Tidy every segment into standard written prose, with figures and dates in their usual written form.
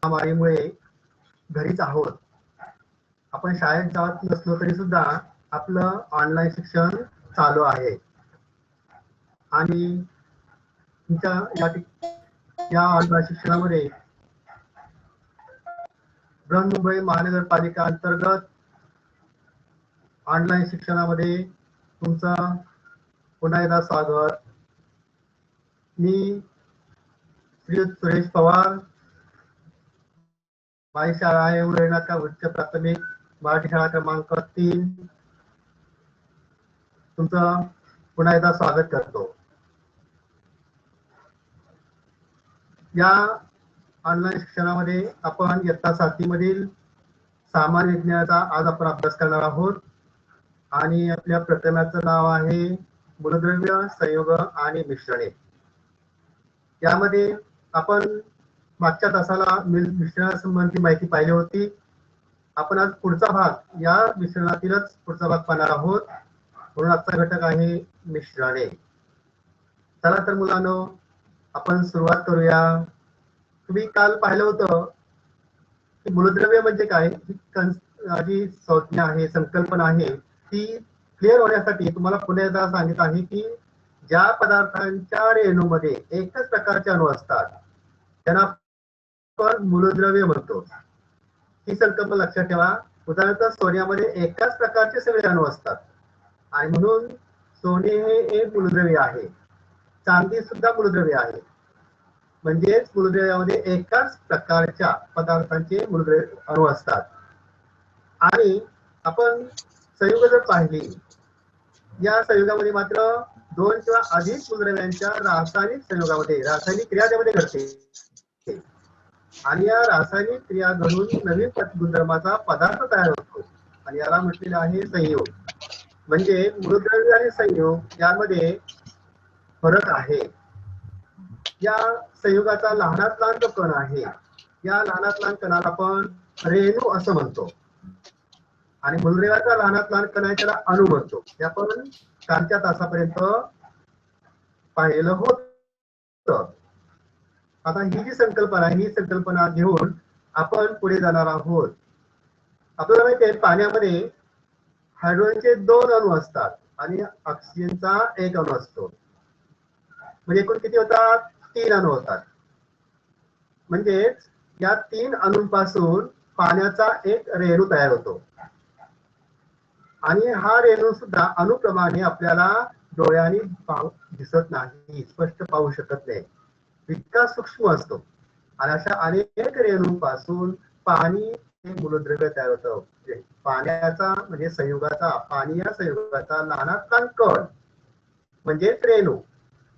महामारीमुळे घरीच आहोत. आपण शाळेत जात नसलो तरी सुद्धा आपलं ऑनलाईन शिक्षण चालू आहे. आणि या ऑनलाईन शिक्षणामध्ये बृहन्मुंबई महानगरपालिका अंतर्गत ऑनलाईन शिक्षणामध्ये तुमचं पुन्हा एकदा स्वागत. मी श्री सुरेश पवार, माझी शाळा आहे उरण उच्च प्राथमिक मराठी शाळा क्रमांक 3. तुमचं पुन्हा एकदा स्वागत करतो. या ऑनलाईन शिक्षणामध्ये आपण इयत्ता 7 मधील सामान्य विज्ञानाचा आज आपण अभ्यास करणार आहोत. आणि आपल्या प्रकरणाचं नाव आहे मूलद्रव्य, संयोग आणि मिश्रणे. यामध्ये आपण मागच्या तासाला मिश्रणासंबंधी माहिती पाहिली होती. आपण आज पुढचा भाग, या मिश्रणातीलच पुढचा भाग पाहणार आहोत. म्हणून आजचा घटक आहे मिश्रणे. चला तर मुलांनो, आपण सुरुवात करूया. तुम्ही काल पाहिलं होतं की मूलद्रव्य म्हणजे काय, जी संज्ञा आहे, संकल्पना आहे, ती क्लिअर होण्यासाठी तुम्हाला पुन्हा एकदा सांगितलं आहे की ज्या पदार्थांच्या रेणूमध्ये एकच प्रकारचे अणू असतात त्यांना आपण मूलद्रव्य म्हणतो. ही संकल्पना लक्षात ठेवा. उदाहरणार्थ सोन्यामध्ये एकाच प्रकारचे सगळे अणू असतात आणि म्हणून सोने हे एक मूलद्रव्य आहे. चांदी सुद्धा मूलद्रव्य आहे. म्हणजेच मूलद्रव्यामध्ये एकाच प्रकारच्या पदार्थांचे मूलद्रव्य अणू असतात. आणि आपण संयुग जर पाहिली, या संयुगामध्ये मात्र 2 किंवा अधिक मूलद्रव्यांच्या रासायनिक संयोगामध्ये रासायनिक क्रिया त्यामध्ये घडते आणि या रासायनिक क्रिया घडून नवीन गुणधर्माचा पदार्थ तयार होतो आणि याला म्हटलेलं आहे संयोग. म्हणजे मूलद्रव्य आणि संयोग यामध्ये फरक आहे. या संयुगाचा लहानात लहान जो कण आहे, या लहानात लहान कणाला आपण रेणू असं म्हणतो आणि मूलद्रव्याचा लहानात लहान कण आहे त्याला अणू म्हणतो. हे आपण कालच्या तासापर्यंत पाहिलेलं होतं. आता ही जी संकल्पना आहे, ही संकल्पना घेऊन आपण पुढे जाणार आहोत. आपल्याला माहिती आहे पाण्यामध्ये हायड्रोजनचे 2 अणू असतात आणि ऑक्सिजनचा 1 अणू असतो. म्हणजे एकूण किती होतात? 3 अणू होतात. म्हणजेच या 3 अणूंपासून पाण्याचा एक रेणू तयार होतो आणि हा रेणू सुद्धा अणुप्रमाणे आपल्याला डोळ्यांनी दिसत नाही, स्पष्ट पाहू शकत नाही, इतका सूक्ष्म असतो. आणि अशा अनेक रेणूंपासून पाणी हे मूलद्रव्य तयार होतं. पाण्याचा म्हणजे संयुगाचा, पाणी या संयुगाचा लहानात लहान कण म्हणजेच रेणू.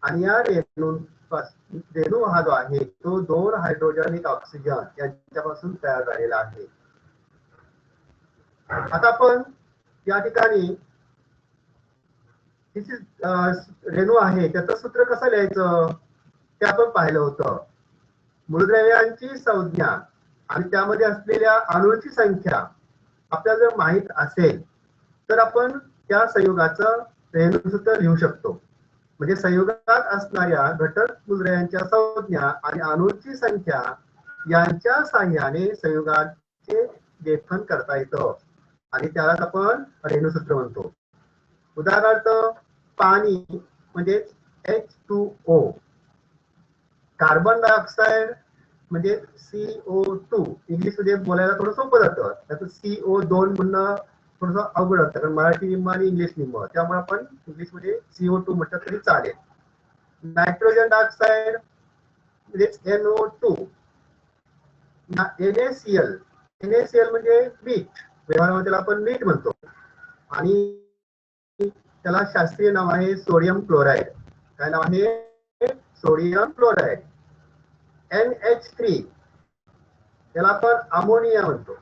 आणि या रेणू हा जो आहे तो 2 हायड्रोजन 1 ऑक्सिजन यांच्यापासून तयार झालेला आहे. आता आपण या ठिकाणी रेणू आहे त्याचं सूत्र कसं लिहायचं ते आपण पाहिलं होतं. मूलद्रव्यांची संज्ञा आणि त्यामध्ये असलेल्या अणूंची संख्या आपल्याला जर माहित असेल तर आपण त्या संयुगाचं रेणूसूत्र लिहू शकतो. म्हणजे संयुगात असणाऱ्या घटक मूलद्रव्यांच्या संज्ञा आणि अणूंची संख्या यांच्या साहाय्याने संयुगाचे लेखन करता येतं आणि त्यालाच आपण रेणूसूत्र म्हणतो. उदाहरणार्थ पाणी म्हणजे H2O, कार्बन डायऑक्साइड म्हणजे CO2. इंग्लिश मध्ये बोलायला थोडं सोपं जातं, त्याचं CO2 म्हणणं थोडंसं अवघड असतं कारण मराठी निम्म आणि इंग्लिश निम्म, त्यामुळे आपण इंग्लिश मध्ये CO2 म्हटलं तरी चालेल. नायट्रोजन डायऑक्साइड म्हणजे NO2. NaCl म्हणजे मीठ, व्यवहारामध्ये त्याला आपण मीठ म्हणतो आणि त्याला शास्त्रीय नाव आहे सोडियम क्लोराईड. काय नाव आहे? Sodium chloride. NH3 त्याला आपण अमोनिया म्हणतो.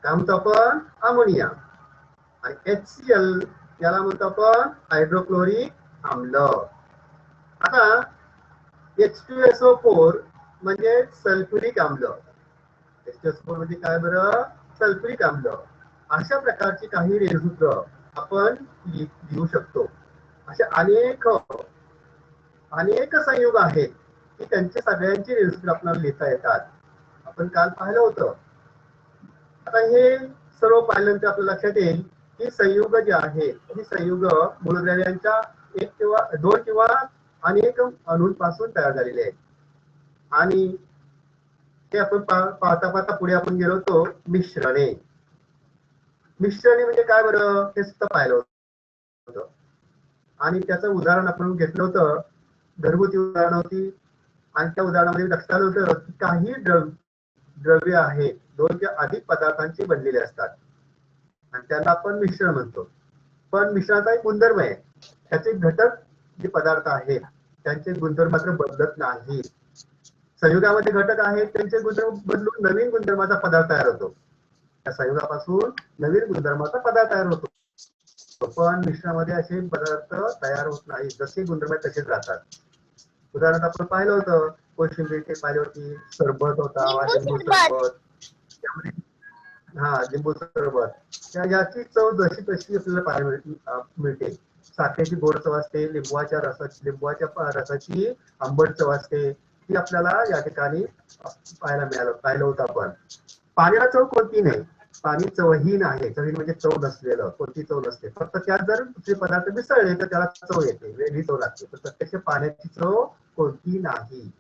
काय म्हणतो आपण? अमोनिया. आणि HCl याला म्हणतो आपण हायड्रोक्लोरिक आम्ल. आता H2SO4 म्हणजे सल्फ्युरिक आम्ल. H2SO4 म्हणजे काय बरं? सल्फ्युरिक आम्ल. अशा प्रकारची काही रेणूसूत्र आपण लिहू शकतो. असे अनेक संयोग आहेत की त्यांच्या सगळ्यांची रेणूसूत्र आपल्याला लिहिता येतात. आपण काल पाहिलं होतं. आता हे सर्व पाहिल्यानंतर आपल्या लक्षात येईल की संयुग जे आहे ही संयुग मूलद्रव्यांच्या एक किंवा दोन किंवा अनेक अणूंपासून तयार झालेले आहेत. आणि ते आपण पाहता पाहता पुढे आपण गेलो होतो मिश्रणे. मिश्रणे म्हणजे काय बरं हे सुद्धा पाहिलं होतं. आणि त्याचं उदाहरण आपण घेतलं होतं, घरगुती उदाहरण होती. आणि त्या उदाहरणामध्ये लक्षात आलं होतं की काही द्रव्य आहेत दोन किंवा अधिक पदार्थांची बनलेले असतात आणि त्यांना आपण मिश्रण म्हणतो. पण मिश्रणाचा एक गुणधर्म आहे, त्याचे घटक जे पदार्थ आहेत त्यांचे गुणधर्म मात्र बदलत नाही. संयुगामध्ये घटक आहेत त्यांचे गुणधर्म बदलून नवीन गुणधर्माचा पदार्थ तयार होतो. त्या संयुगापासून नवीन गुणधर्माचा पदार्थ तयार होतो. पण मिश्रणामध्ये असे पदार्थ तयार होत नाही, जसे गुणधर्म तसेच राहतात. उदाहरणार्थ आपण पाहिलं होतं कोशिंबीर ते पाहिली होती, सरबत होता लिंबू सरबत, त्यामध्ये लिंबू सरबत याची चव जशी तशी आपल्याला पाहायला मिळते. साखरेची गोड चव असते, लिंबूच्या रसाची आंबट चव असते, ती आपल्याला या ठिकाणी पाहिलं होतं आपण. पाण्याला चव कोणती नाही, पाणी चवहीन आहे. चवहीन म्हणजे चव नसलेलं, कोणती चव नसते. फक्त त्यात जर दुसरे पदार्थ मिसळले तर त्याला चव येते, वेगळी चव लागते. तर प्रत्यक्ष पाण्याची चव कोणती नाही,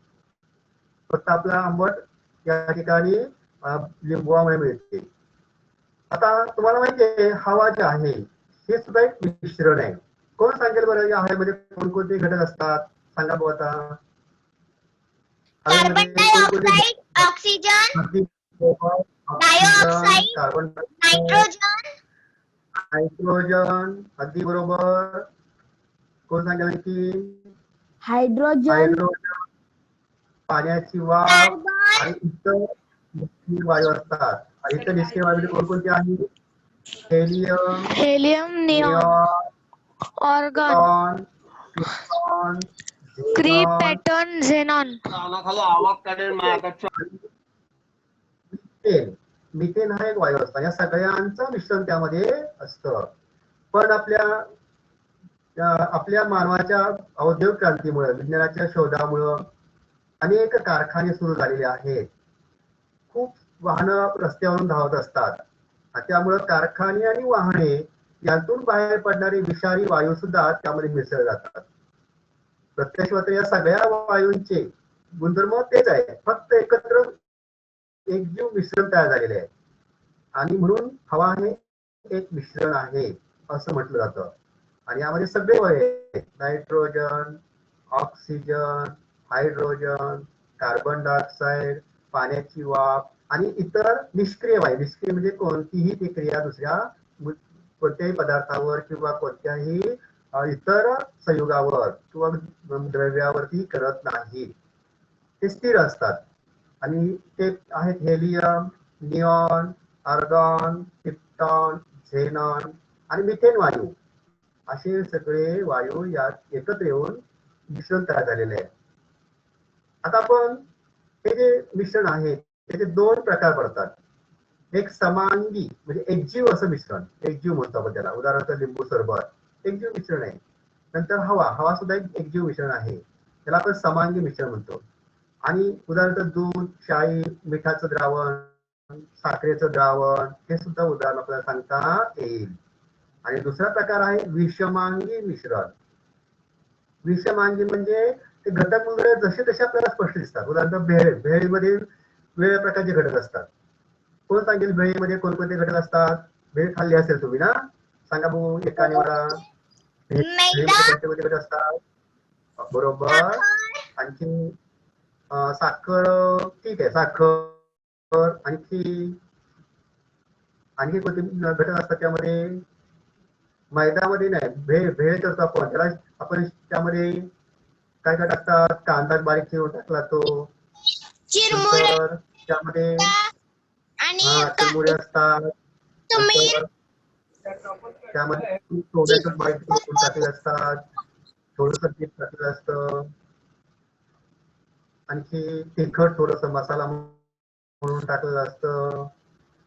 फक्त आपला आंबट या ठिकाणी लिंबूमुळे मिळते. आता तुम्हाला माहिती आहे हवा जे आहे हे सुद्धा एक मिश्रण आहे. कोण सांगेल बरं या हवेमध्ये कोणकोणते घटक असतात? सांगा बघू आता. Carbon dioxide, oxygen, dioxide, carbon nitrogen, nitrogen, अगदी बरोबर. कोण सांगेल की हायड्रोजन, पाण्याची वाफ आणि इतर निष्क्रिय वायू असतात. इतर निष्क्रिय वायू कोणकोणते आहेत? Helium, neon, argon, krypton, xenon. Methane हा एक वायू असतो. या सगळ्यांचं मिश्रण त्यामध्ये असतं. पण आपल्या मानवाच्या औद्योगिक क्रांतीमुळे, विज्ञानाच्या शोधामुळे अनेक कारखाने सुरू झालेले आहेत. खूप वाहनं रस्त्यावरून धावत असतात. त्यामुळे कारखाने आणि वाहने यातून बाहेर पडणारे विषारी वायू सुद्धा त्यामध्ये मिसळले जातात. प्रत्यक्ष मात्र या सगळ्या वायूंचे गुणधर्म तेच आहे, फक्त एकत्र एकजीव मिश्रण तयार झालेले आहे. आणि म्हणून हवा हे एक मिश्रण आहे असं म्हटलं जातं. आणि यामध्ये सगळे वायू आहेत, nitrogen, oxygen, hydrogen, carbon dioxide, पाण्याची वाफ आणि इतर निष्क्रिय वायू. निष्क्रिय म्हणजे कोणतीही ती क्रिया दुसऱ्या कोणत्याही पदार्थावर किंवा कोणत्याही इतर संयुगावर किंवा द्रव्यावरती करत नाही, ते स्थिर असतात. आणि ते आहेत helium, neon, argon, krypton, xenon आणि मिथेन वायू. असे सगळे वायू यात एकत्र येऊन मिश्रण तयार झालेले आहे. आता आपण हे जे मिश्रण आहे त्याचे दोन प्रकार पडतात. एक समांगी म्हणजे एकजीव असं मिश्रण, एकजीव म्हणतो आपण त्याला. उदाहरणार्थ लिंबू सरबत एकजीव मिश्रण आहे. नंतर हवा सुद्धा एक एकजीव मिश्रण आहे, त्याला आपण समांगी मिश्रण म्हणतो. आणि उदाहरणार्थ दूध, शाई, मिठाचं द्रावण, साखरेचं द्रावण हे सुद्धा उदाहरण आपल्याला सांगता येईल. आणि दुसरा प्रकार आहे विषमांगी मिश्रण. विषमांगी म्हणजे ते घटक वगैरे जसे तसे आपल्याला स्पष्ट दिसतात. उदाहरणार्थ भेळीमध्ये वेगवेगळ्या प्रकारचे घटक असतात. कोण सांगेल भेळीमध्ये कोणकोणते घटक असतात? भेळ खाल्ली असेल तुम्ही ना, सांगा भाऊ एकाने मला. भेळीमध्ये घटक असतात, बरोबर. आणखी साखर, ठीक आहे, साखर. आणखी कोणते घटक असतात त्यामध्ये? मैद्यामध्ये नाही, भेळ करतो आपण त्याला. आपण त्यामध्ये काय काय टाकतात? कांदा बारीक चिरून टाकला तो, त्यामध्ये चिरमुरे असतात, त्यामध्ये सोड्याचं बारीक चिरून टाकलेलं असतात, थोडंसं मीठ टाकलेलं असतं, आणखी तिखट थोडस मसाला म्हणून टाकलेलं असतं.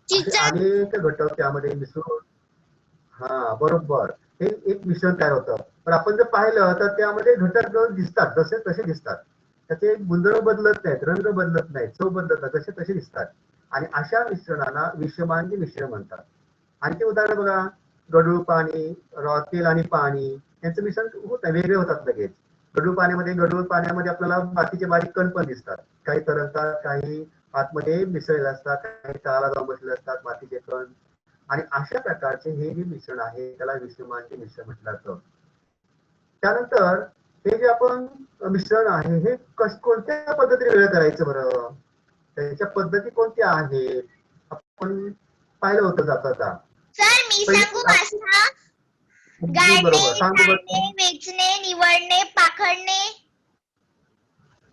अनेक घटक त्यामध्ये मिसळून बरोबर हे एक मिश्रण तयार होतं. पण आपण जर पाहिलं तर त्यामध्ये घटक दिसतात जसे तसे दिसतात. त्याचे गुणधर्म बदलत नाहीत, रंग बदलत नाहीत, चव बदलत नाही, तसे तसे दिसतात. आणि अशा मिश्रणाला विषमांगी मिश्रण म्हणतात. आणखी उदाहरण बघा, गढूळ पाणी, तेल आणि पाणी यांचं मिश्रण होत नाही, वेगळे होतात लगेच. गढूळ पाण्यामध्ये आपल्याला मातीचे बारीक कण पण दिसतात, काही तरंगतात, काही आतमध्ये मिसळलेले असतात, काही तळाला जाऊन बसलेले असतात मातीचे कण. आणि अशा प्रकारचे हे जे मिश्रण आहे त्याला विषमांगी मिश्रण म्हटलं जातं. त्यानंतर हे जे आपण मिश्रण आहे हे कोणत्या पद्धतीने वेगळं करायचं बरं, त्याच्या पद्धती कोणत्या आहेत आपण पाहिलं होतं जाता. सर मी सांगू माझा? गाळणे, बरोबर, सांगू चाळणे, बरं. वेचणे, निवडणे, पाखडणे.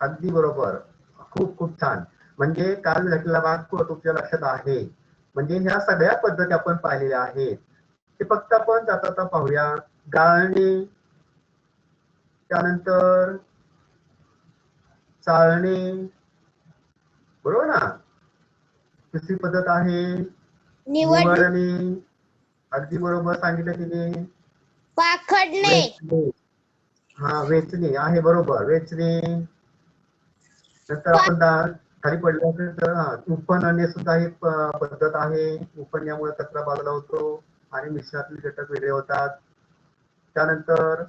अगदी बरोबर, खूप खूप छान. म्हणजे काल घटलेला भाग तुमच्या लक्षात आहे. म्हणजे ह्या सगळ्या पद्धती आपण पाहिलेल्या आहेत. ते फक्त आपण जाता पाहूया. गाळणे, त्यानंतर चाळणे, बरोबर ना. दुसरी पद्धत आहे निवडणे, अगदी बरोबर सांगितलं तिने. पाखडणे, हा वेचणे आहे, बरोबर, वेचणे. नंतर आपण खाली पडलं असेल तर उपनणे सुद्धा एक पद्धत आहे. उपनण्यामुळे कचरा बाजूला होतो आणि मिश्रणातील घटक वेगळे होतात. त्यानंतर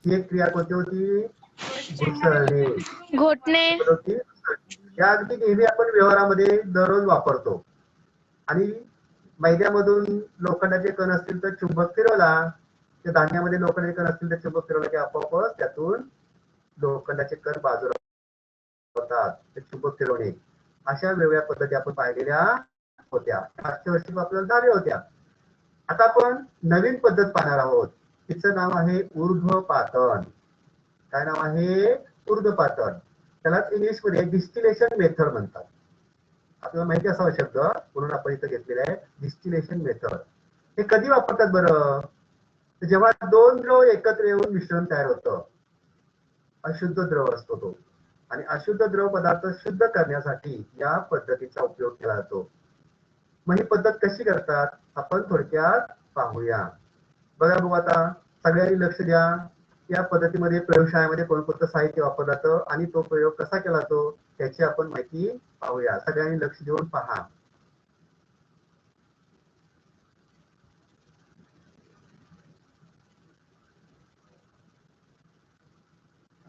ही एक क्रिया कोणती होती, घुसळणे, घोटणे, या अगदी नेहमी आपण व्यवहारामध्ये दररोज वापरतो. आणि मैद्यामधून लोखंडाचे कण असतील तर चुंबक फिरवला, त्या धान्यामध्ये लोखंडाचे कण असतील तर चुंबक फिरवला की आपोआपच त्यातून लोखंडाचे कण बाजूला होतात, ते चुंबक फिरवणे. अशा वेगवेगळ्या पद्धती आपण पाहिलेल्या होत्या, मागच्या वर्षी आपल्याला झाल्या होत्या. आता आपण नवीन पद्धत पाहणार आहोत, तिचं नाव आहे ऊर्ध्वपातन. काय नाव आहे, ऊर्ध्वपातन. त्यालाच इंग्लिशमध्ये डिस्टिलेशन मेथड म्हणतात. आपल्याला माहिती असावा शब्द म्हणून आपण इथं घेतलेला आहे, डिस्टिलेशन मेथड. हे कधी वापरतात बरं, जेव्हा दोन द्रव एकत्र येऊन मिश्रण तयार होतं, अशुद्ध द्रव असतो तो, आणि अशुद्ध द्रव पदार्थ शुद्ध करण्यासाठी या पद्धतीचा उपयोग केला जातो. मग ही पद्धत कशी करतात आपण थोडक्यात पाहूया. बघा बघू आता, सगळ्यांनी लक्ष द्या. या पद्धतीमध्ये प्रयोगशाळेमध्ये कोणकोणतं साहित्य वापरलं जातं आणि तो प्रयोग कसा केला जातो त्याची आपण माहिती पाहूया. सगळ्यांनी लक्ष देऊन पहा.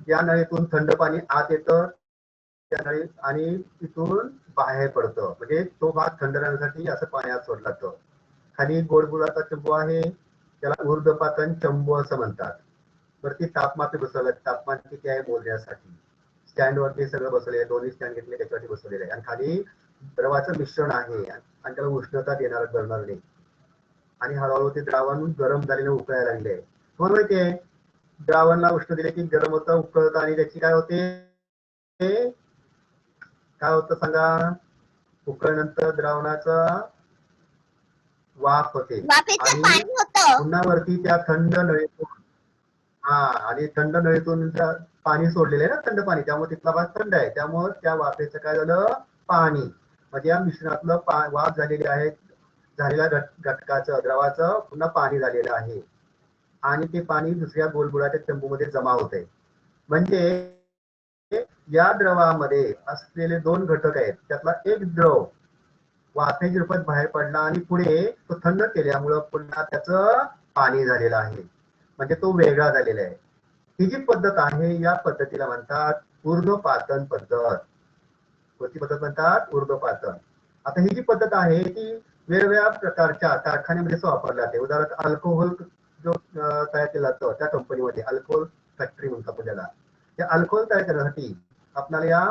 या नळीतून थंड पाणी आत येतं त्या नळीत आणि तिथून बाहेर पडतं, म्हणजे तो भाग थंड राहण्यासाठी असं पाणी आत सोडलं जातं. खाली गोडबुडाचा चंबू आहे, त्याला ऊर्ध्वपातन चंबू असं म्हणतात. वरती तापमापी बसवलं, तापमान किती आहे मोजण्यासाठी. स्टँड वरती सगळं बसवले, दोन्ही स्टँड घेतले त्याच्यावरती बसवलेले आहे. आणि खाली द्रवाचं मिश्रण आहे आणि त्याला उष्णता देणार करणार नाही. आणि हळूहळू ते द्रावण गरम झालेलं उकळायला लागले. तुम्हाला माहितीये द्रावणला उष्ण दिले की गरम होतं, उकळतं, आणि त्याची काय होते, काय होतं सांगा, उकळल्यानंतर द्रावणाचा वाफ होते वाफेचं आणि पाणी होतं. पुन्हा वरती त्या थंड नळीतून आणि थंड नळीतून पाणी सोडलेलं आहे ना, थंड पाणी, त्यामुळे तिथला भाग थंड आहे, त्यामुळे त्या वाफेचं काय झालं, पाणी. म्हणजे या मिश्रणातलं वाफ झालेली आहे, झालेल्या घटकाचं द्रवाचं पुन्हा पाणी झालेलं आहे आणि ते पाणी दुसऱ्या गोलगुळाच्या चंबूमध्ये जमा होते. म्हणजे या द्रवामध्ये असलेले दोन घटक आहेत, त्यातला एक द्रव वाफेच्या रूपात बाहेर पडला आणि पुढे तो थंड केल्यामुळं पुन्हा त्याचं पाणी झालेलं आहे, म्हणजे तो वेगळा झालेला आहे. ही जी पद्धत आहे या पद्धतीला म्हणतात ऊर्ध्वपातन पद्धत. कोणती पद्धत म्हणतात, ऊर्ध्वपातन. आता ही जी पद्धत आहे ती वेगवेगळ्या प्रकारच्या कारखान्यामध्ये वापरली जाते. उदाहरणार्थ अल्कोहोल जो तयार केला जातो त्या कंपनीमध्ये, अल्कोहोल फॅक्टरी म्हणतात आपण त्याला, त्या अल्कोहोल तयार करण्यासाठी आपल्याला या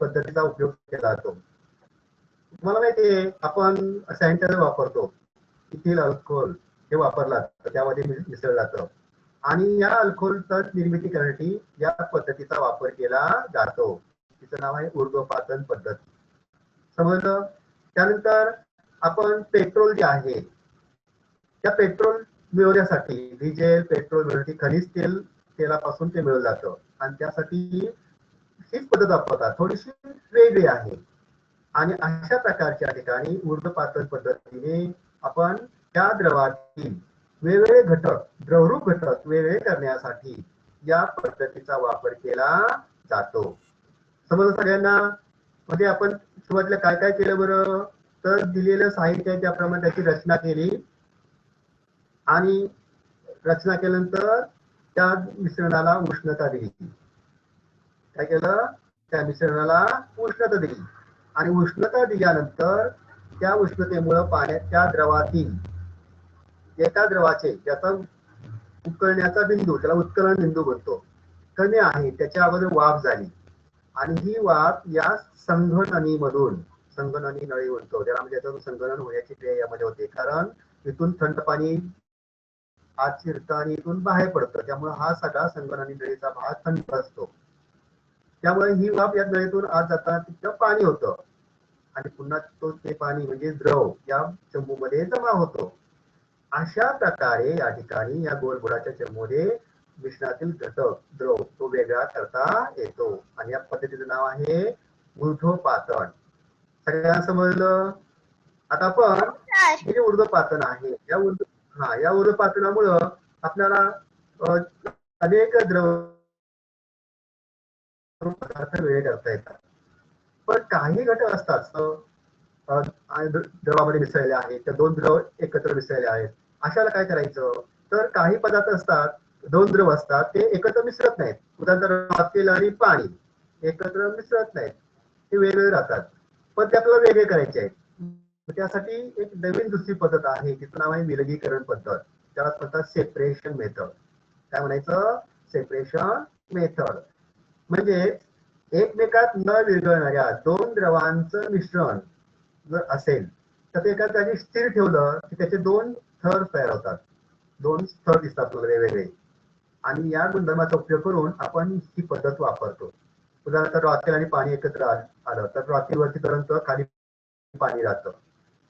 पद्धतीचा उपयोग केला जातो. तुम्हाला माहितीये आपण सॅनिटायझर वापरतो, इथिल अल्कोहोल हे वापरलं जातं, त्यामध्ये मिसळलं जातं, आणि या अल्कोहोलचा निर्मिती करण्यासाठी या पद्धतीचा वापर केला जातो. तिचं नाव आहे ऊर्ध्वपातन पद्धत. समजलं. त्यानंतर आपण पेट्रोल जे आहे त्या पेट्रोल मिळवण्यासाठी, डिझेल पेट्रोल मिळवण्यासाठी खनिज तेलापासून ते मिळवलं जातं आणि त्यासाठी हीच पद्धत वापरतात, थोडीशी वेगळी आहे. आणि अशा प्रकारच्या ठिकाणी ऊर्ध्वपातन पद्धतीने आपण त्या द्रवातील वेगवेगळे घटक, द्रवरूप घटक वेगळे करण्यासाठी या पद्धतीचा वापर केला जातो. समजा सगळ्यांना म्हणजे आपण सुरुवातीला काय काय केलं बरं, तर दिलेलं साहित्य आहे त्याप्रमाणे त्याची रचना केली आणि रचना केल्यानंतर त्या मिश्रणाला उष्णता दिली. काय केलं, त्या मिश्रणाला उष्णता दिली आणि उष्णता दिल्यानंतर त्या उष्णतेमुळे पाण्यात त्या द्रवातील एका द्रवाचे ज्याचा उकळण्याचा बिंदू त्याला उत्कलन बिंदू बनतो कमी आहे, त्याच्या अगोदर वाफ झाली आणि ही वाफ या संघननीमधून, संघननी नळी म्हणतो त्याला, म्हणजे त्याचं संघनन होण्याची क्रिया यामध्ये होते, कारण इथून थंड पाणी आत शिरतं आणि इथून बाहेर पडतं, त्यामुळे हा सगळा संघननी नळीचा भाग थंड असतो. त्यामुळे ही वाफ या नळीतून आत जाताना तिथं पाणी होतं आणि पुन्हा ते पाणी म्हणजे द्रव या चंबूमध्ये जमा होतो. अशा प्रकारे या ठिकाणी या गोलबुडाच्या चंबूमध्ये मिश्रणातील घटक द्रव तो वेगळा करता येतो आणि या पद्धतीचं नाव आहे ऊर्ध्वपातन. सगळ्यांना समजलं? आता आपण हे जे ऊर्ध्वपातन आहे या ऊर्ध्वपातनामुळं आपल्याला अनेक द्रव पदार्थ वेगळे करता येतात. पण काही घटक असतात द्रवामध्ये मिसळले आहेत, त्या दोन द्रव एकत्र मिसळले आहेत, अशाला काय करायचं, तर काही पदार्थ असतात, दोन द्रव असतात, ते एकत्र मिसळत नाहीत. उदाहरणार्थ तेल आणि पाणी एकत्र मिसळत नाहीत, ते वेगवेगळे राहतात, पण ते आपल्याला वेगळे करायचे आहेत. त्यासाठी एक नवीन दुसरी पद्धत आहे, तिचं नाव आहे विलगीकरण पद्धत, त्याला म्हणतात सेपरेशन मेथड. काय म्हणायचं, सेपरेशन मेथड. म्हणजे एकमेकात न विरघळणाऱ्या दोन द्रवांचं मिश्रण जर असेल तर ते एका जागी स्थिर ठेवलं की त्याचे दोन थर तयार होतात, दोन स्तर दिसतात वेगवेगळे, आणि या गुणधर्माचा उपयोग करून आपण ही पद्धत वापरतो. उदाहरणार्थ रॉकेल आणि पाणी एकत्र आलं तर रॉकेलवरती तरंगतं, खाली पाणी राहतं.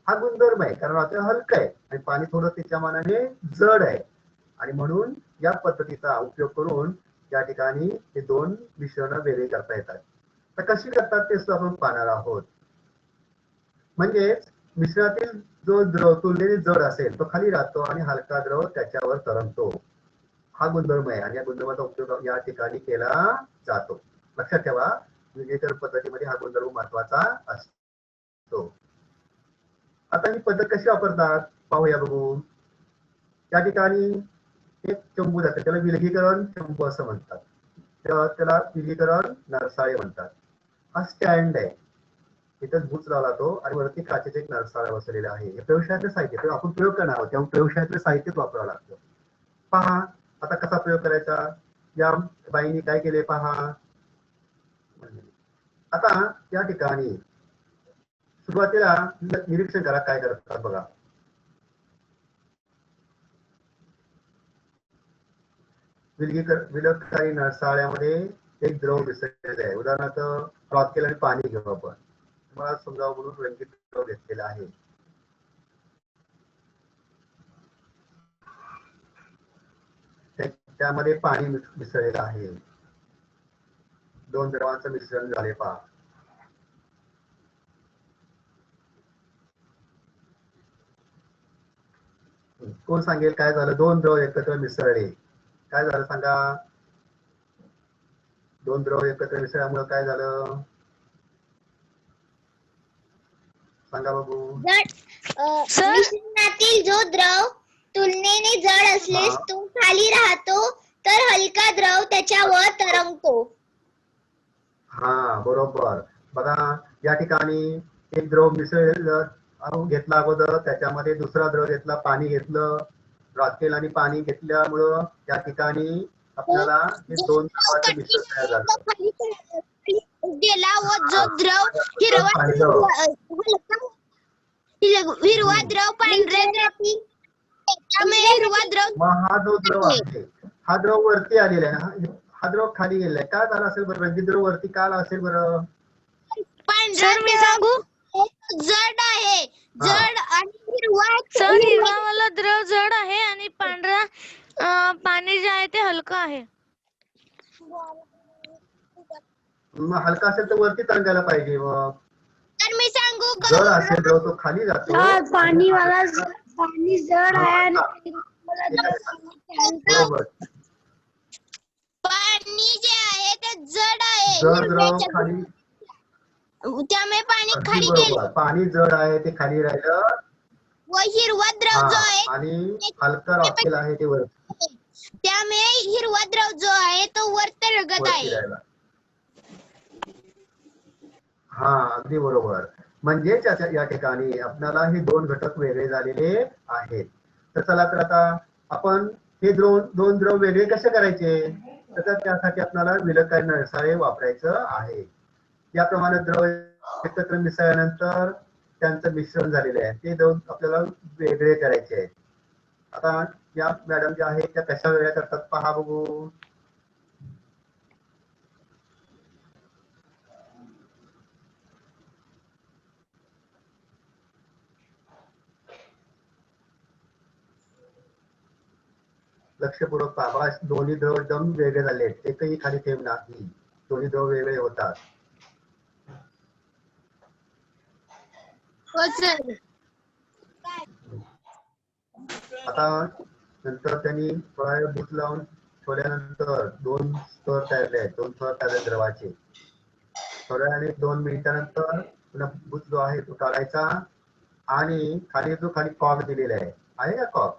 हा गुणधर्म आहे, कारण रॉकेल हलकं आहे आणि पाणी थोडं त्याच्या मानाने जड आहे, आणि म्हणून या पद्धतीचा उपयोग करून या ठिकाणी हे दोन मिश्रण वेगळे करता येतात. तर कशी करतात ते सुद्धा आपण पाहणार आहोत. म्हणजे मिश्रणातील जो द्रव तुलनेने जड असेल तो खाली राहतो आणि हलका द्रव त्याच्यावर तरंगतो, हा गुणधर्म आहे आणि या गुणधर्माचा उपयोग या ठिकाणी केला जातो. लक्षात ठेवा, विलगीकरण पद्धतीमध्ये हा गुणधर्म महत्वाचा असतो. आता ही पद्धत कशी वापरतात पाहूया, बघू. त्या ठिकाणी एक चंबू जातं, त्याला विलगीकरण चंबू असं म्हणतात, त्याला विलगीकरण नरसाळे म्हणतात. हा स्टँड आहे, इथं भूच लावला तो आणि वरती काचेचे एक नरसाळा बसलेला आहे. हे प्रयोगशाळेतलं साहित्य, आपण प्रयोग करणार आहोत त्यामुळे प्रयोगशाळेतलं साहित्यच वापरावं लागतं. पहा आता कसा प्रयोग करायचा, या बाईंनी काय केले पहा. आता या ठिकाणी सुरुवातीला निरीक्षण करा काय करतात बघा. विलगीकरण नरसाळ्यामध्ये एक द्रव मिसळलेला आहे. उदाहरणार्थ रॉकेल आणि पाणी घेऊ आपण, मला समजावं म्हणून रंगीत द्रव घेतलेला आहे. त्यामध्ये पाणी मिसळलेलं आहे, दोन द्रवांचं मिश्रण झाले पहा. कोण सांगेल काय झालं, दोन द्रव एकत्र मिसळले, काय झालं सांगा. दोन द्रव एकत्र मिसळल्यामुळे काय झालं सांगा बघू. मिश्रणातील जो द्रव तुलनेने जड असलेस तो खाली राहतो तर हलका द्रव त्याच्यावर तरंगतो. हा बरोबर. बघा या ठिकाणी एक द्रव मिसळलेलं घेतला अगोदर, त्याच्यामध्ये दुसरा द्रव घेतला, पाणी घेतलं, रॉकेल आणि पाणी घेतल्यामुळं या ठिकाणी आपल्याला हे दोन द्रवाचं मिश्रण तयार झालं. गेला व जो द्रव हिरवा द्रव पांढरे हिरवा द्रव, हा जो द्रव आहे हा द्रव वरती आलेला आहे, हा द्रव खाली गेलाय, काय झालं असेल बरं, रंगीत द्रव वरती का आला असेल बरं. सर मी सांगू, जड आहे, जड आणि हिरवा वाला द्रव जड आहे आणि पांढरा पाणी जे आहे ते हलकं आहे. मग हलका असेल तर वरती तरंगायला पाहिजे. मग तर मी सांगू, जड असेल द्रव तो खाली जातो. पाणी जड आहे आणि बरोबर. पाणी जे आहे ते जड आहे जड द्रव हिरव्याच्या खाली, त्यामुळे पाणी अगदी खाली गेले बरोबर, पाणी जड आहे ते खाली राहिलं. व हिरवा हा, द्रव जो आहे आणि हलका राखेल आहे ते वर त्यामुळे हिरवा द्रव जो आहे तो वर तरंगत वरती आहे. राहिला. हा, अगदी बरोबर. म्हणजेच या ठिकाणी आपल्याला हे दोन घटक वेगळे झालेले आहेत. तर चला, तर आता आपण हे दोन द्रव वेगळे कसे करायचे, तर त्यासाठी आपल्याला विलकाय नळसाळे वापरायचं आहे. याप्रमाणे द्रव एकत्र मिसळल्यानंतर त्यांचं मिश्रण झालेले आहे, ते दोन आपल्याला वेगळे करायचे आहेत. आता या मॅडम ज्या आहेत त्या कशा वेगळ्या करतात पहा बघू. लक्षपूर्वक पहा, दोन्ही द्रव एकदम वेगळे झाले आहेत, एकही खाली थेंब नाही, दोन्ही द्रव वेगळे होतात. आता नंतर त्यांनी थोडा वेळ भूत लावून ठेवल्यानंतर दोन स्तर तयारले आहेत, दोन थर तयारले द्रवाचे. थोड्या वेळाने 2 मिनिटानंतर पुन्हा भूत जो आहे तो काढायचा आणि खाली जो खाली कॉक दिलेला आहे का कॉक,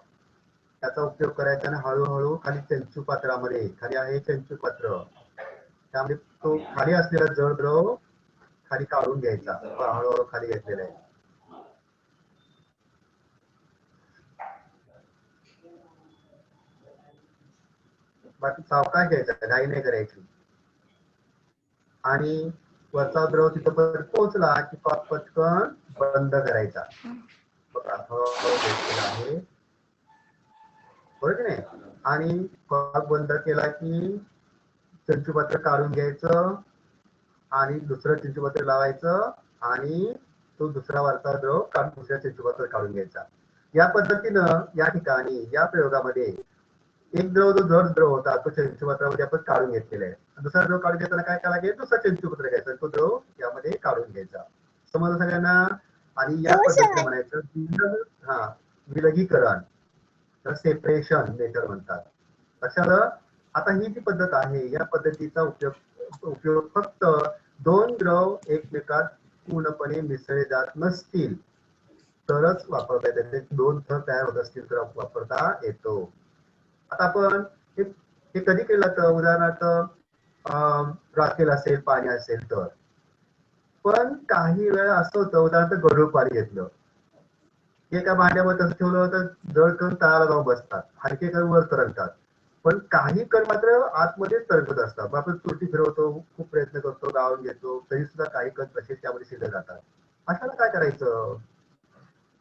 त्याचा उपयोग करायचा आणि हळूहळू खाली चंचू पात्रामध्ये, खाली आहे चंचू पात्र, त्यामध्ये तो खाली असलेला जड द्रव खाली काढून घ्यायचा, हळूहळू खाली घेतलेला आहे. बाकी सावकाश घ्यायचा, घाई नाही करायची. आणि वरचा द्रव तिथं पोहोचला की कॉक पटकन बंद करायचा. आहे बरोबर की नाही. आणि कॉक बंद केला की चंचूपात्र काढून घ्यायचं आणि दुसरं चंचूपात्र लावायचं आणि तो दुसरा वरचा द्रव दुसऱ्या चंचूपात्र काढून घ्यायचा. या पद्धतीनं या ठिकाणी या प्रयोगामध्ये एक द्रव जो जड द्रव होता तो चंचूपात्रामध्ये आपण काढून घेतलेला आहे. दुसरा द्रव काढून घेताना काय करायचं, दुसरा चंचूपात्र घ्यायचा, तो द्रव यामध्ये काढून घ्यायचा. समजलं सगळ्यांना. आणि या पद्धतीने म्हणायचं विलगीकरण, तर सेपरेशन मेथड म्हणतात. लक्षात. आता ही जी पद्धत आहे या पद्धतीचा उपयोग फक्त दोन द्रव एकमेकात पूर्णपणे मिसळले जात नसतील तरच वापरता येते, दोन थर तयार होत असतील तर वापरता येतो. आता आपण हे कधी केलं तर उदाहरणार्थ राखेल असेल, पाणी असेल तर. पण काही वेळा असं होतं, उदाहरणार्थ गढूळ पाणी घेतलं, एका भांड्यावर तसं ठेवलं तर जड कण तळाला जाऊन बसतात, हलके कण वर तरंगतात, पण काही कण मात्र आतमध्येच तरंगत असतात. आपण तुरटी फिरवतो, खूप प्रयत्न करतो, गाळून घेतो, तरी सुद्धा काही कण तसेच त्यामध्ये शिरले जातात. अशाला काय करायचं.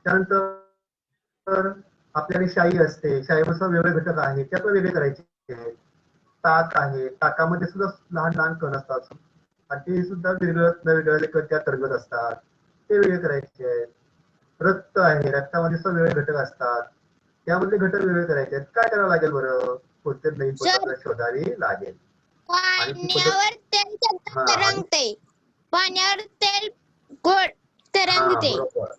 त्यानंतर आपल्याकडे शाई असते, शाईपासून वेगळे घटक आहेत ते आपण वेगळे करायचे. ताक आहे, ताकामध्ये सुद्धा लहान लहान कण असतात आणि ते सुद्धा वेगवेगळे कण त्यात तरंगत असतात, ते वेगळे करायचे आहेत. रक्त आहे, रक्तामध्ये सुद्धा वेगळे घटक असतात, त्यामधले घटक वेगळे करायचे आहेत. काय करावं लागेल बरं, कोणते नवीन पद्धत आपल्याला शोधावी लागेल. पाण्यावर तेल तरंगते, पाण्यावर तेल तरंगते. बरोबर,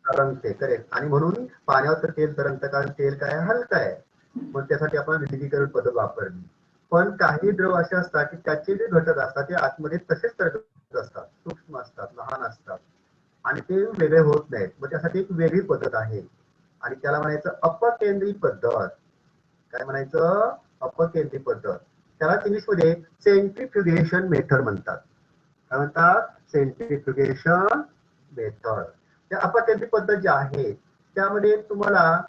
तरंगते, करेक्ट. आणि म्हणून पाण्यावर तर तेल तरंगतं कारण तेल काय हलकं आहे, मग त्यासाठी आपण विलगीकरण पद्धत वापरली. पण काही द्रव असे असतात की त्याचे जे घटक असतात ते आतमध्ये तसेच तरंगत असतात, सूक्ष्म असतात, लहान असतात आणि ते वेगळे होत नाहीत. मग त्यासाठी एक वेगळी पद्धत आहे आणि त्याला म्हणायचं अपकेंद्री पद्धत. काय म्हणायचं, अपकेंद्री पद्धत. त्याला इंग्लिशमध्ये सेंट्रीफ्युगेशन मेथड म्हणतात. काय म्हणतात, सेंट्रीफ्युगेशन मेथड. त्या अपकेंद्री पद्धत जी आहे त्यामध्ये तुम्हाला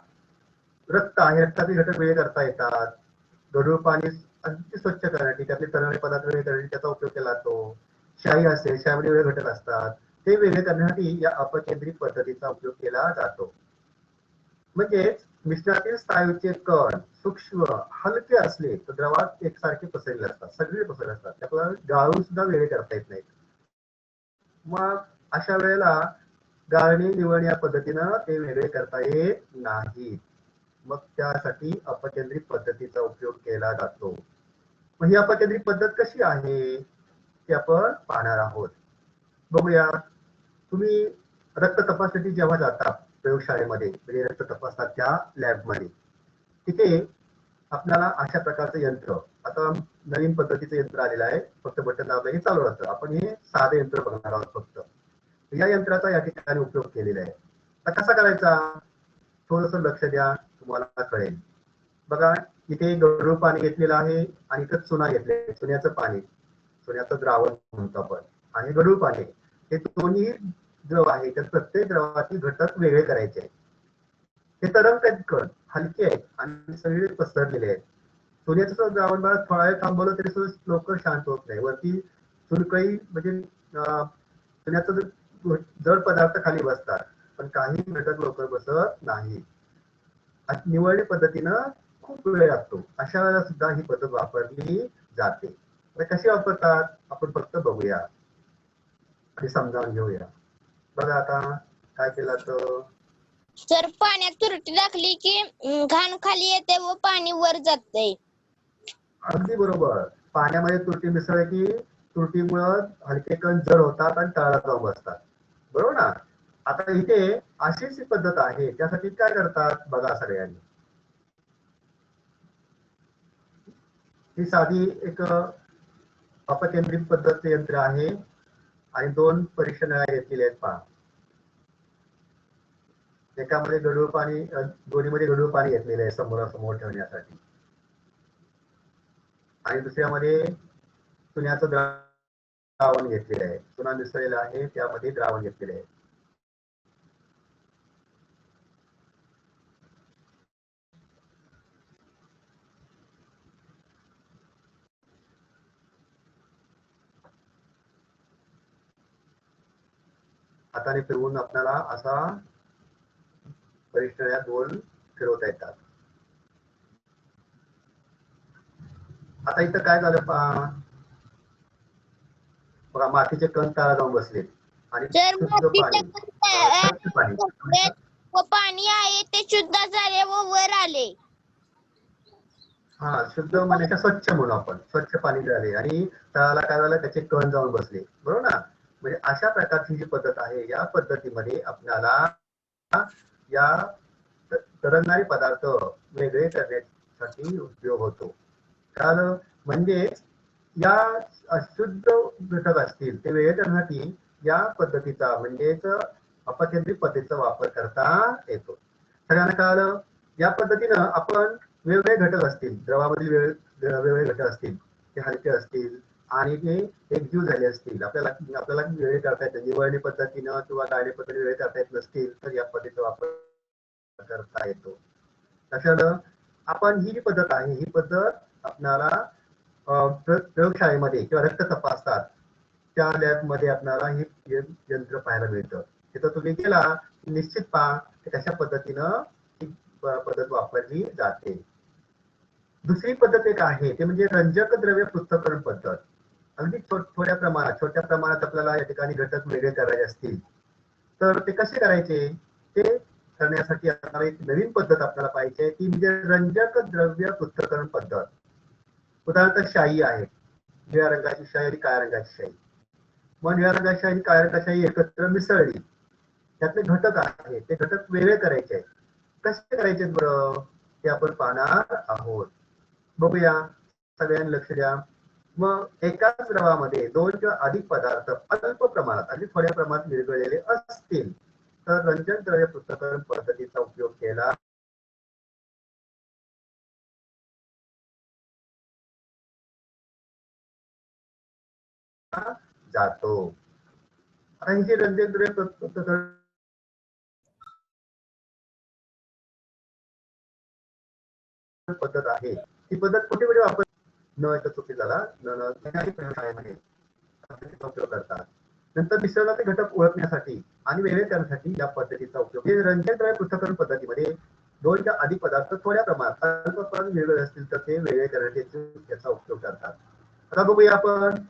रक्त आहे, रक्ताचे घटक वेगळे करता येतात. गढूळ पाणी अगदी स्वच्छ करण्यासाठी, त्यातले तरंगणारे पदार्थ वेगळे करण्यासाठी त्याचा उपयोग केला जातो. शाई असेल, शाईमध्ये वेगळे घटक असतात, ते वेगळे करण्यासाठी या अपकेंद्री पद्धतीचा उपयोग केला जातो. म्हणजेच मिश्रणातील स्नायूचे कण सूक्ष्म हलके असले तर द्रवात एकसारखे पसरले असतात, सगळे पसरले असतात, त्याला गाळून सुद्धा वेगळे करता येत नाहीत. मग अशा वेळेला गाळणी निवड या पद्धतीनं ते वेगळे करता येत नाही. मग त्यासाठी अपकेंद्रित पद्धतीचा उपयोग केला जातो. मग ही अपकेंद्रित पद्धत कशी आहे ते आपण पाहणार आहोत. बघूया. तुम्ही रक्त तपासण्यासाठी जेव्हा जाता प्रयोगशाळेमध्ये, म्हणजे रक्त तपासतात त्या लॅबमध्ये, तिथे आपल्याला अशा प्रकारचं यंत्र, आता नवीन पद्धतीचं यंत्र आलेलं आहे, फक्त बटन दाबलं की चालू राहतं. आपण हे साधं यंत्र बघणार आहोत फक्त. या यंत्राचा या ठिकाणी उपयोग केलेला आहे. तर कसा करायचा, थोडस लक्ष द्या, तुम्हाला कळेल. बघा, इथे गढूळ पाणी घेतलेलं आहे आणि इथं चुना घेतलेलं, चुन्याचं पाणी, चुन्याचं द्रावण म्हणतो आपण, आणि गढूळ पाणी, हे दोन्ही द्रव आहे. तर प्रत्येक द्रवातील घटक वेगळे करायचे आहेत. हे तरंगतात कण हलके आहेत आणि सगळे पसरलेले आहेत. चुन्याचं द्रावण बघा, थोडा वेळ थांबवलं तरी सुद्धा लवकर शांत होत नाही. वरती चुनकळी म्हणजे चुन्याचं जड पदार्थ खाली बसतात, पण काही घटक लवकर बसत नाही. निवडणी पद्धतीनं खूप वेळ लागतो. अशा वेळेला सुद्धा ही पद्धत वापरली जाते. कशी वापरतात आपण फक्त बघूया आणि समजावून घेऊया. बघा आता काय केलं तर, सर पाण्यात तुरटी टाकली की घाण खाली येते व पाणी वर जाते. अगदी बरोबर. पाण्यामध्ये तुरटी मिसळली की तुरटीमुळे हलके कण जड होतात आणि तळाला जाऊन बसतात, बरोबर ना. आता इथे अशीच पद्धत आहे. त्यासाठी काय करतात बघा सगळ्यांनी. ही साधी एक अपकेंद्रित पद्धतीचे यंत्र आहे आणि 2 परीक्षा नळ्या घेतलेल्या आहेत पहा. एकामध्ये गढूळ पाणी, दोन्हीमध्ये गढूळ पाणी घेतलेलं आहे समोरासमोर ठेवण्यासाठी, आणि दुसऱ्यामध्ये चुन्याचं द्रावण घेतलेलं आहे. चुना मिसळलेला आहे, त्यामध्ये द्रावण घेतलेले आहे. हाताने फिरवून आपल्याला असा परीक्षा गोल फिरवता येतात. आता इथं काय झालं पहा, बघा मातीचे कण तळाला जाऊन बसले आणि शुद्ध पाणी, स्वच्छ पाणी, व पाणी आहे ते शुद्ध झाले व वर आले. हा, शुद्ध म्हणजे स्वच्छ म्हणू आपण, स्वच्छ पाणी झाले आणि तळाला काय झालं, त्याचे कण जाऊन बसले, बरोबर ना. म्हणजे अशा प्रकारची जी पद्धत आहे, या पद्धतीमध्ये आपल्याला या तरंगणारे पदार्थ वेगळे करण्यासाठी उपयोग होतो. कारण म्हणजे या अशुद्ध घटक असतील ते वेगळे करण्यासाठी या पद्धतीचा म्हणजेच अपकेंद्रित पद्धतीचा वापर करता येतो. सगळ्यांना कळालं. या पद्धतीनं आपण वेगवेगळे घटक असतील, द्रवामधील वेगवेगळे घटक असतील, ते हलके असतील आणि ते एकजीव झाले असतील, आपल्याला वेगळे करता येते. निवडणी पद्धतीनं किंवा गाडी पद्धतीने वेगळे करता येत नसतील तर या पद्धतीचा वापर करता येतो. लक्षात. आपण ही जी पद्धत आहे, ही पद्धत आपल्याला प्रयोगशाळेमध्ये किंवा रक्त तपासतात त्या लॅबमध्ये आपल्याला हे यंत्र पाहायला मिळतं. तिथं तुम्ही गेला निश्चित पहा कशा पद्धतीनं ही पद्धत वापरली जाते. दुसरी पद्धत एक आहे ते म्हणजे रंजक द्रव्य पृथक्करण पद्धत. अगदी छोट्या प्रमाणात आपल्याला या ठिकाणी घटक वेगळे करायचे असतील तर ते कसे करायचे, ते करण्यासाठी आपल्याला एक नवीन पद्धत आपल्याला पाहिजे, ती म्हणजे रंजक द्रव्य पृथक्करण पद्धत. उदाहरणार्थ शाई आहे, निळ्या रंगाची शाई आणि काळ्या रंगाची शाई. मग निळ्या रंगाची शाई आणि काळ्या रंगाची शाई एकत्र मिसळली, त्यातले घटक आहे ते घटक वेगळे करायचे. कसे करायचे बरं, ते आपण पाहणार आहोत. बघूया, सगळ्यांनी लक्ष द्या. मग एकाच द्रवामध्ये 2 किंवा अधिक पदार्थ अल्प प्रमाणात आणि थोड्या प्रमाणात विरघळलेले असतील तर रंजक द्रव्य पृथक्करण पद्धतीचा उपयोग केला जातो. आता ही जी रंजक द्रव्य पृथक्करण पद्धत आहे, ती पद्धत कुठे कुठे वापर न चुकी झाला प्रयोगशाळेमध्ये उपयोग करतात. नंतर मिश्रणाचे घटक ओळखण्यासाठी आणि वेगळे करण्यासाठी या पद्धतीचा उपयोग. रंजक द्रव्य पृथक्करण पद्धतीमध्ये 2 किंवा अधिक पदार्थ थोड्या प्रमाणात अल्प प्रमाणात वेगळे असतील तर ते वेगळे करण्यासाठी याचा उपयोग करतात. आता बघूया आपण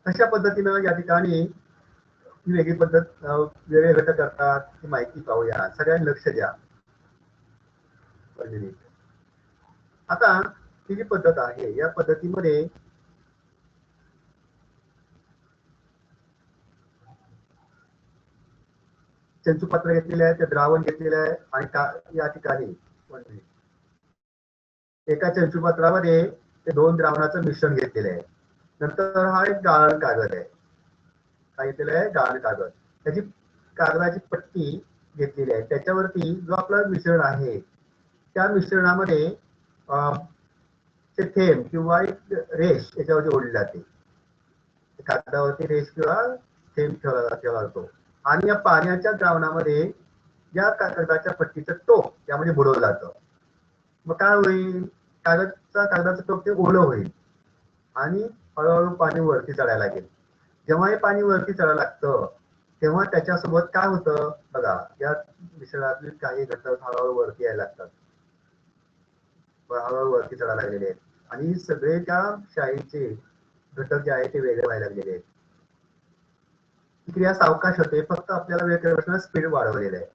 कशा पद्धतीनं या ठिकाणी ही वेगळी पद्धत वेगळे घटक करतात ही माहिती पाहूया. सगळ्यांनी लक्ष द्या. आता ही जी पद्धत आहे या पद्धतीमध्ये चंचुपात्र घेतलेले आहे, ते द्रावण घेतलेले आहे आणि या ठिकाणी एका चंचुपात्रामध्ये ते 2 द्रावणाचं मिश्रण घेतलेलं आहे. नंतर हा एक गाळण कागद आहे. काय घेतलेलं आहे? गाळण कागद. त्याची कागदाची पट्टी घेतलेली आहे. त्याच्यावरती जो आपलं मिश्रण आहे त्या मिश्रणामध्ये ते थेंब किंवा एक रेष याच्यावरती ओढली जाते. कागदावरती रेष किंवा थेंब ठेवला जातो आणि या पाण्याच्या द्रावणामध्ये या कागदाच्या पट्टीचं टोक त्यामध्ये बुडवलं जातं. मग काय होईल? कागदाचं टोक ते ओलं होईल आणि हळूहळू पाणी वरती चढायला लागेल. जेव्हा हे पाणी वरती चढायला लागतं तेव्हा त्याच्यासोबत काय होतं बघा, या मिश्रणातील काही घटक हळूहळू वरती यायला लागतात, हळूहळू वरती चढायला लागलेले आहेत आणि सगळे त्या शाईचे घटक जे आहेत ते वेगळे व्हायला लागलेले आहेत. ही क्रिया सावकाश होते, फक्त आपल्याला वेळ करण्यासाठी स्पीड वाढवलेलं आहे.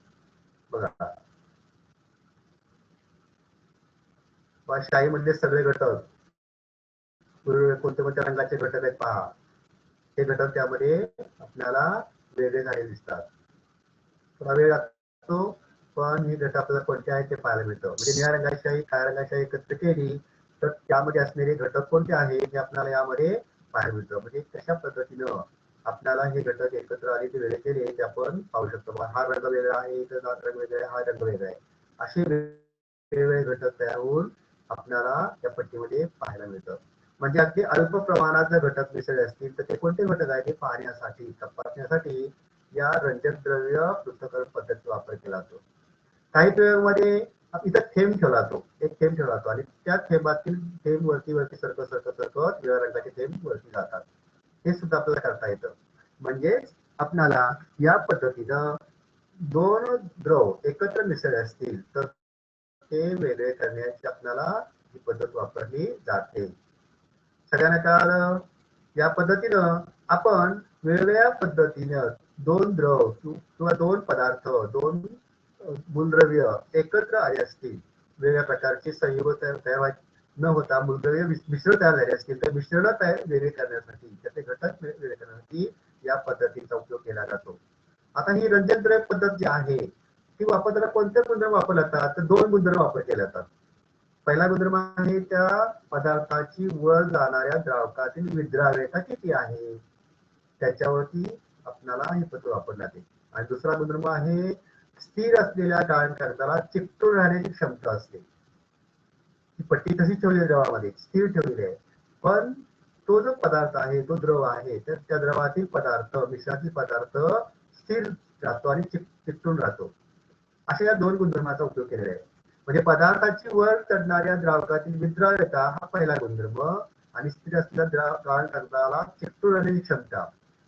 बघा, शाईमधले सगळे घटक कोणत्या कोणत्या रंगाचे घटक आहेत पहा. हे घटक त्यामध्ये आपल्याला वेगळे झालेले दिसतात. थोडा वेळ लागतो पण ही घटक आपल्याला कोणते आहेत ते पाहायला मिळतं. म्हणजे निळ्या रंगाची शाई काळ्या रंगाची शाई एकत्र केली तर त्यामध्ये असलेले घटक कोणते आहेत हे आपल्याला यामध्ये पाहायला मिळतं. म्हणजे कशा पद्धतीनं आपल्याला हे घटक एकत्र आले ते वेगळे केले ते आपण पाहू शकतो. हा रंग वेगळा आहे, इथं रंग वेगळा आहे, हा रंग वेगळा आहे, असे वेगवेगळे घटक तयार होऊन आपल्याला त्या पट्टीमध्ये पाहायला मिळतं. म्हणजे अगदी अल्प प्रमाणात जर घटक मिसळले असतील तर ते कोणते घटक आहेत हे पाहण्यासाठी तपासण्यासाठी या रंजक द्रव्य पृथक्करण पद्धतीचा वापर केला जातो. काही प्रयोगामध्ये इथं थेंब ठेवला जातो, एक थेंब ठेवला जातो आणि त्या थेंबातील थेंब वरती वरती सरकत निळ्या रंगाचे थेंब वरती जातात. हे सुद्धा आपल्याला करता येतं. म्हणजे आपल्याला या पद्धतीनं 2 द्रव एकत्र मिसळले असतील तर ते वेगळे करण्याची आपल्याला ही पद्धत वापरली जाते. सगळ्यांना कळालं? या पद्धतीनं आपण वेगवेगळ्या पद्धतीनं 2 द्रव किंवा 2 पदार्थ 2 मूलद्रव्य एकत्र आले असतील, वेगवेगळ्या प्रकारचे संयोग तयार न होता मूलद्रव्य मिश्रण तयार झाले असतील तर मिश्रण वेगळे करण्यासाठी त्याचे घटक वेगळे करण्यासाठी या पद्धतीचा उपयोग केला जातो. आता ही रंजक द्रव्य पद्धत जी आहे ती वापरताना कोणते गुणधर्म वापरले जातात तर 2 गुणधर्म वापर केले जातात. पहिला गुणधर्म आहे त्या पदार्थाची वर जाणाऱ्या द्रावकातील विद्राव्यता किती आहे त्याच्यावरती आपल्याला ही पद्धत वापरली जाते. आणि दुसरा गुणधर्म आहे स्थिर असलेल्या गाळण कागदाला चिकटून राहण्याची क्षमता असते. ती पट्टी तशी ठेवलेली द्रवामध्ये स्थिर ठेवलेली आहे, पण तो जो पदार्थ आहे तो द्रव आहे तर त्या द्रवातील पदार्थ मिश्रणातील पदार्थ स्थिर राहतो आणि चिकटून राहतो. अशा या 2 गुणधर्माचा उपयोग केलेला आहे. म्हणजे पदार्थाची वर चढणाऱ्या द्रावकातील विद्राव्यता हा पहिला गुणधर्म आणि स्थिर असलेल्या गाळण कागदाला चिकटून राहण्याची क्षमता,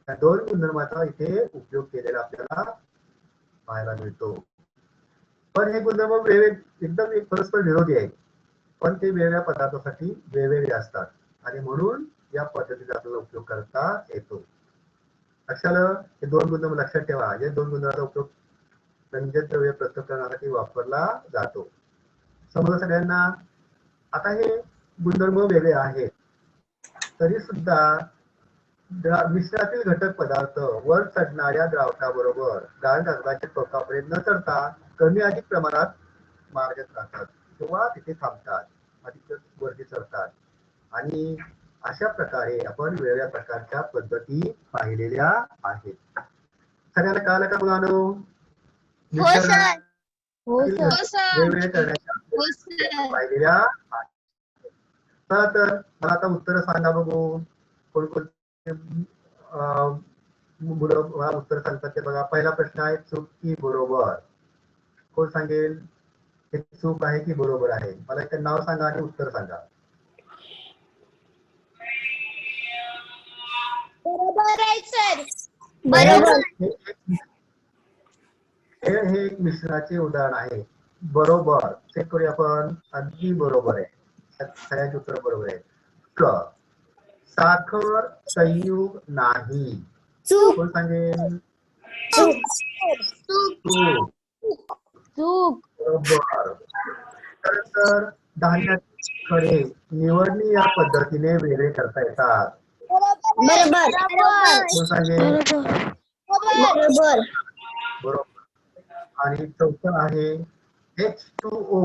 या 2 गुणधर्माचा इथे उपयोग केलेला आपल्याला पाहायला मिळतो. पण हे गुणधर्म एकदम एक परस्पर विरोधी आहे, पण ते वेगवेगळ्या पदार्थासाठी वेगवेगळे असतात आणि म्हणून या पद्धतीचा आपल्याला उपयोग करता येतो. लक्षात हे 2 गुणधर्म लक्षात ठेवा. या 2 गुणधर्माचा उपयोग रंजक द्रव्य पृथक्करणासाठी वापरला जातो. समजा सगळ्यांना. आता हे गुणधर्म वेगळे आहेत तरी सुद्धा मिश्रणातील घटक पदार्थ वर चढणाऱ्या द्रावकाबरोबर गाळण कागदाच्या टोकापर्यंत न चढता कमी अधिक प्रमाणात मार्गात राहतात किंवा तिथे थांबतात, अधिक वरती चढतात. आणि अशा प्रकारे आपण वेगवेगळ्या प्रकारच्या पद्धती पाहिलेल्या आहेत. सगळ्यांना कळालं का मुलांनो? वेगवेगळे करण्याच्या पाहिलेल्या आहेत. तर मला आता उत्तर सांगा बघू. कोणकोणते मुलं मला उत्तर सांगतात ते बघा. पहिला प्रश्न आहे चूक की बरोबर. कोण सांगेल हे चूक आहे की बरोबर आहे? मला एक नाव सांगा आणि उत्तर सांगा. बरोबर आहे सर. बरोबर. हे एक मिश्रणाचे उदाहरण आहे. बरोबर चेक करूया आपण. अगदी बरोबर आहे, सगळ्यांचे उत्तर बरोबर आहे. साखर संयुग नाही. कोण सांगेल? बरोबर. तर धान्याचे खडे निवडणी या पद्धतीने वेगळे करता येतात. बरोबर. कोण सांगेल? बरोबर. बरोबर. आणि चौथं आहे H2O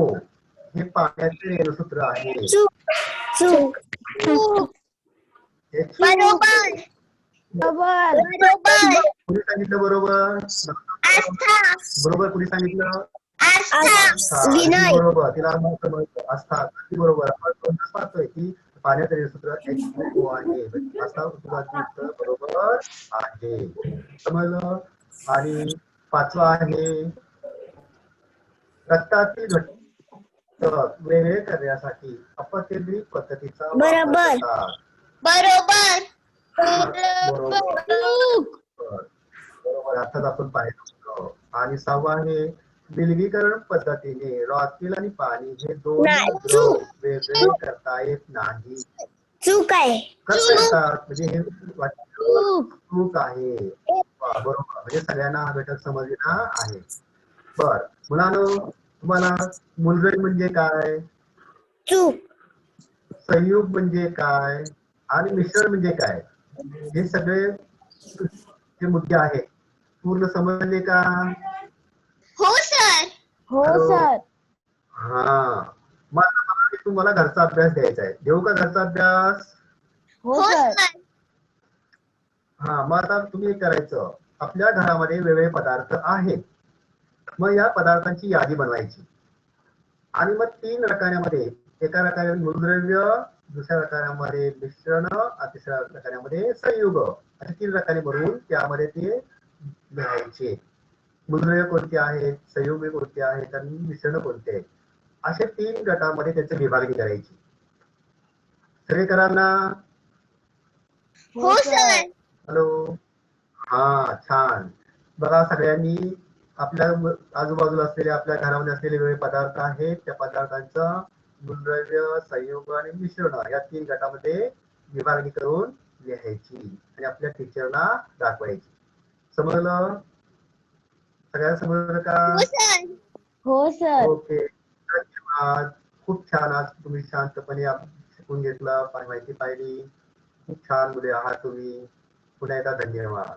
हे पाण्याचे रेणूसूत्र आहे. चूक. हे चूक. बरोबर. बरोबर. कुणी सांगितलं बरोबर? आस्था. बरोबर कुणी सांगितलं? आस्था. विनय. बरोबर. तिला आस्था ती बरोबर. आपण पाहतोय की पाण्याचे रेणूसूत्र H2O आहे. आस्था उत्तराची उत्तर बरोबर आहे. समजलं? आणि 5वा आहे रक्तातील घटक वेगळे करण्यासाठी अपकेंद्रित पद्धतीचा वापर बरोबर. करतात. बरोबर. बरोबर अर्थात आपण पाहिलं. आणि 6वा आहे विलगीकरण पद्धतीने रॉकेल आणि पाणी हे दोन नाही. द्रव वेगळे करता येत नाही. चूक आहे. करता येतात म्हणजे हे चूक आहे. बरोबर म्हणजे सगळ्यांना हा घटक समजलेला आहे. बर मुलांनो तुम्हाला मूलद्रव्य म्हणजे काय, चूक. संयुग म्हणजे काय आणि मिश्रण म्हणजे काय हे सगळे जे मुद्दे आहेत पूर्ण समजले का? हो सर. हो हॅलो? सर. हा मग आता मला तुम्हाला घरचा अभ्यास द्यायचा आहे. देऊ का घरचा अभ्यास? हो सर. हा मग आता तुम्ही एक करायचं आपल्या घरामध्ये वेगवेगळे पदार्थ आहेत. मग या पदार्थांची यादी बनवायची आणि मग 3 रकान्यामध्ये एका रकान्यात मूलद्रव्य, दुसऱ्या रकान्यामध्ये मिश्रण, तिसऱ्या रकान्यामध्ये संयुग असे 3 रकाने भरून त्यामध्ये ते लिहायचे. मूलद्रव्य कोणते आहेत, संयुग कोणते आहेत आणि मिश्रण कोणते आहेत असे 3 गटामध्ये त्याची विभागणी करायची. सगळे कराल ना? हो सर. हॅलो? हा छान. बघा सगळ्यांनी आपल्या आजूबाजूला असलेले आपल्या घरामध्ये असलेले वेगवेगळे पदार्थ आहेत त्या पदार्थांचं मूलद्रव्य, संयुग आणि मिश्रण या 3 गटामध्ये विभागणी करून लिहायची आणि आपल्या टीचरला दाखवायची. समजलं? सगळ्यांना समजलं का? हो सर. हो सर. ओके धन्यवाद. खूप छान आज तुम्ही शांतपणे शिकून घेतलं, माहिती पाहिली. खूप छान मुले आहात तुम्ही. पुन्हा एकदा धन्यवाद.